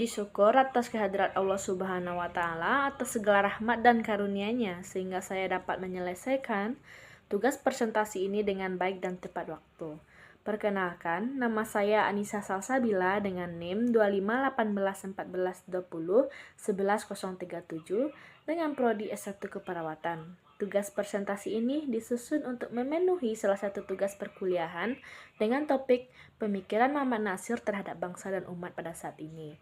Puji syukur atas kehadirat Allah Subhanahu wa Ta'ala atas segala rahmat dan karunia-Nya sehingga saya dapat menyelesaikan tugas presentasi ini dengan baik dan tepat waktu. Perkenalkan, nama saya Anissa Salsabila dengan NIM 251814201137 dengan prodi S1 Keperawatan. Tugas presentasi ini disusun untuk memenuhi salah satu tugas perkuliahan dengan topik pemikiran Muhammad Natsir terhadap bangsa dan umat pada saat ini.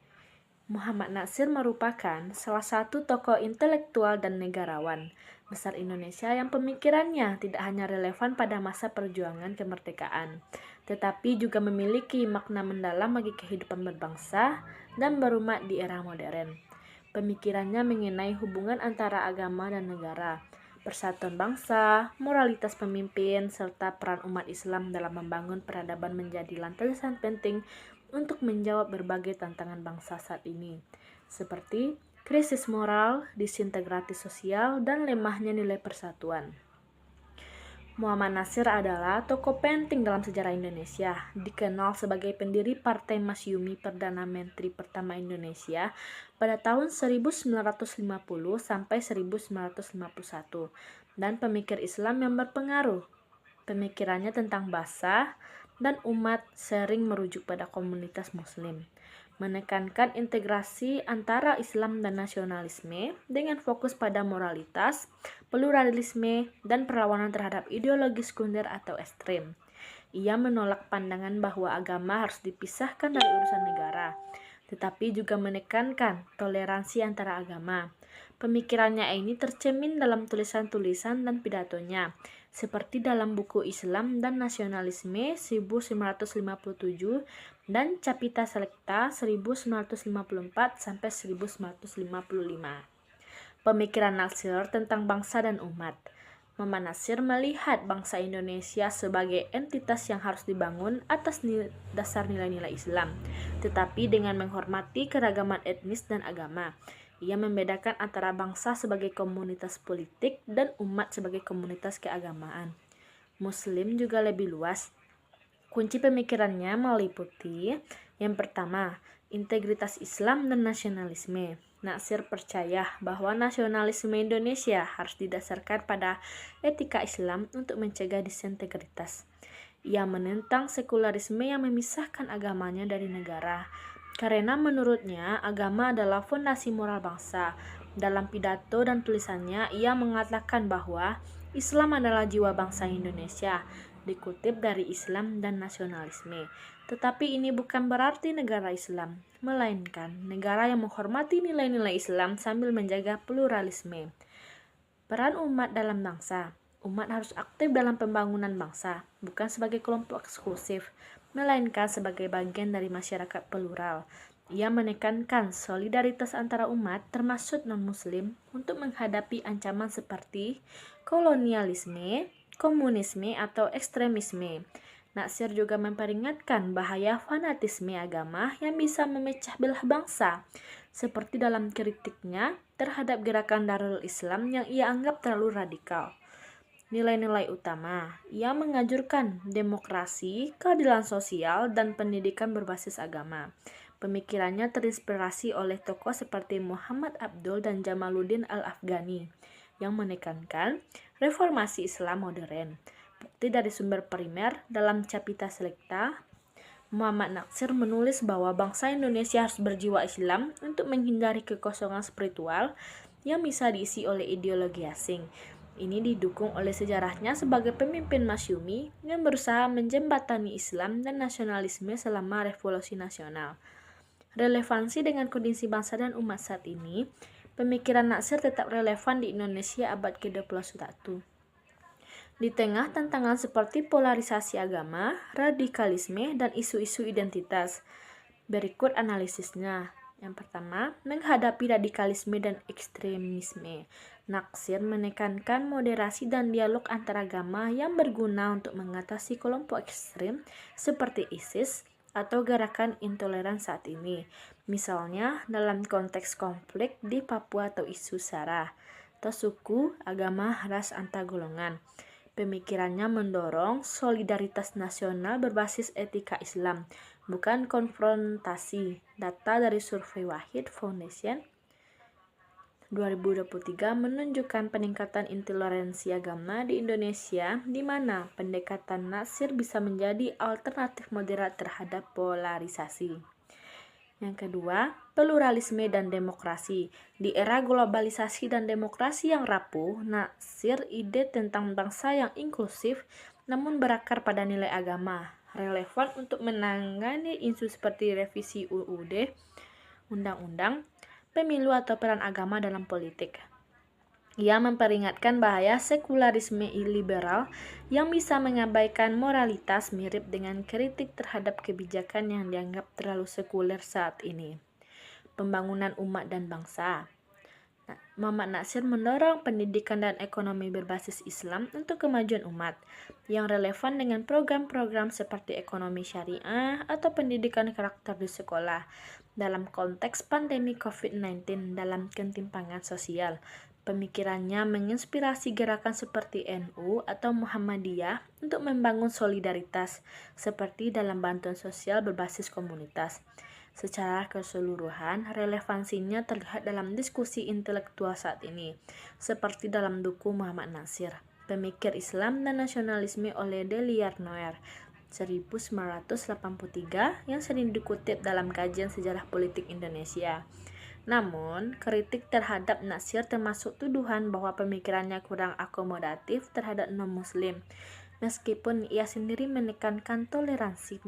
Muhammad Natsir merupakan salah satu tokoh intelektual dan negarawan besar Indonesia yang pemikirannya tidak hanya relevan pada masa perjuangan kemerdekaan, tetapi juga memiliki makna mendalam bagi kehidupan berbangsa dan berumat di era modern. Pemikirannya mengenai hubungan antara agama dan negara, persatuan bangsa, moralitas pemimpin, serta peran umat Islam dalam membangun peradaban menjadi landasan penting untuk menjawab berbagai tantangan bangsa saat ini, seperti krisis moral, disintegrasi sosial, dan lemahnya nilai persatuan. Muhammad Natsir adalah tokoh penting dalam sejarah Indonesia, dikenal sebagai pendiri Partai Masyumi Perdana Menteri pertama Indonesia pada tahun 1950 sampai 1951, dan pemikir Islam yang berpengaruh. Pemikirannya tentang bangsa dan umat sering merujuk pada komunitas muslim, menekankan integrasi antara Islam dan nasionalisme dengan fokus pada moralitas, pluralisme, dan perlawanan terhadap ideologi sekunder atau ekstrem. Ia menolak pandangan bahwa agama harus dipisahkan dari urusan negara, tetapi juga menekankan toleransi antara agama. Pemikirannya ini tercermin dalam tulisan-tulisan dan pidatonya, seperti dalam buku Islam dan Nasionalisme 1957 dan Capita Selecta 1954-1955. Pemikiran Natsir tentang bangsa dan umat. Muhammad Natsir melihat bangsa Indonesia sebagai entitas yang harus dibangun atas dasar nilai-nilai Islam, tetapi dengan menghormati keragaman etnis dan agama. Ia membedakan antara bangsa sebagai komunitas politik dan umat sebagai komunitas keagamaan. Muslim juga lebih luas. Kunci pemikirannya meliputi yang pertama, integritas Islam dan nasionalisme. Natsir percaya bahwa nasionalisme Indonesia harus didasarkan pada etika Islam untuk mencegah disintegritas. Ia menentang sekularisme yang memisahkan agamanya dari negara, karena menurutnya agama adalah fondasi moral bangsa. Dalam pidato dan tulisannya, ia mengatakan bahwa Islam adalah jiwa bangsa Indonesia, dikutip dari Islam dan nasionalisme. Tetapi ini bukan berarti negara Islam, melainkan negara yang menghormati nilai-nilai Islam sambil menjaga pluralisme. Peran umat dalam bangsa. Umat harus aktif dalam pembangunan bangsa, bukan sebagai kelompok eksklusif, melainkan sebagai bagian dari masyarakat plural. Ia menekankan solidaritas antara umat, termasuk non-muslim, untuk menghadapi ancaman seperti kolonialisme, komunisme, atau ekstremisme. Natsir juga memperingatkan bahaya fanatisme agama yang bisa memecah belah bangsa, seperti dalam kritiknya terhadap gerakan Darul Islam yang ia anggap terlalu radikal. Nilai-nilai utama, ia menganjurkan demokrasi, keadilan sosial, dan pendidikan berbasis agama. Pemikirannya terinspirasi oleh tokoh seperti Muhammad Abdul dan Jamaluddin Al-Afghani yang menekankan reformasi Islam modern. Bukti dari sumber primer dalam Capita Selecta, Muhammad Natsir menulis bahwa bangsa Indonesia harus berjiwa Islam untuk menghindari kekosongan spiritual yang bisa diisi oleh ideologi asing. Ini didukung oleh sejarahnya sebagai pemimpin Masyumi yang berusaha menjembatani Islam dan nasionalisme selama Revolusi Nasional. Relevansi dengan kondisi bangsa dan umat saat ini, pemikiran Natsir tetap relevan di Indonesia abad ke-21. Di tengah tantangan seperti polarisasi agama, radikalisme, dan isu-isu identitas. Berikut analisisnya. Yang pertama, menghadapi radikalisme dan ekstremisme. Natsir menekankan moderasi dan dialog antar agama yang berguna untuk mengatasi kelompok ekstrem seperti ISIS atau gerakan intoleran saat ini. Misalnya dalam konteks konflik di Papua atau isu SARA, atau suku, agama, ras, antar golongan. Pemikirannya mendorong solidaritas nasional berbasis etika Islam, bukan konfrontasi. Data dari Survei Wahid Foundation 2023 menunjukkan peningkatan intoleransi agama di Indonesia, di mana pendekatan Natsir bisa menjadi alternatif moderat terhadap polarisasi. Yang kedua, pluralisme dan demokrasi. Di era globalisasi dan demokrasi yang rapuh, Natsir ide tentang bangsa yang inklusif namun berakar pada nilai agama, relevan untuk menangani isu seperti revisi UUD, undang-undang, pemilu atau peran agama dalam politik. Ia memperingatkan bahaya sekularisme liberal yang bisa mengabaikan moralitas, mirip dengan kritik terhadap kebijakan yang dianggap terlalu sekuler saat ini. Pembangunan umat dan bangsa. Muhammad Natsir mendorong pendidikan dan ekonomi berbasis Islam untuk kemajuan umat, yang relevan dengan program-program seperti ekonomi syariah atau pendidikan karakter di sekolah. Dalam konteks pandemi COVID-19 dalam ketimpangan sosial, pemikirannya menginspirasi gerakan seperti NU atau Muhammadiyah untuk membangun solidaritas, seperti dalam bantuan sosial berbasis komunitas. Secara keseluruhan, relevansinya terlihat dalam diskusi intelektual saat ini, seperti dalam buku Muhammad Natsir, Pemikir Islam dan Nasionalisme oleh Delia Noer, 1983, yang sering dikutip dalam kajian sejarah politik Indonesia. Namun, kritik terhadap Natsir termasuk tuduhan bahwa pemikirannya kurang akomodatif terhadap non-muslim, meskipun ia sendiri menekankan toleransi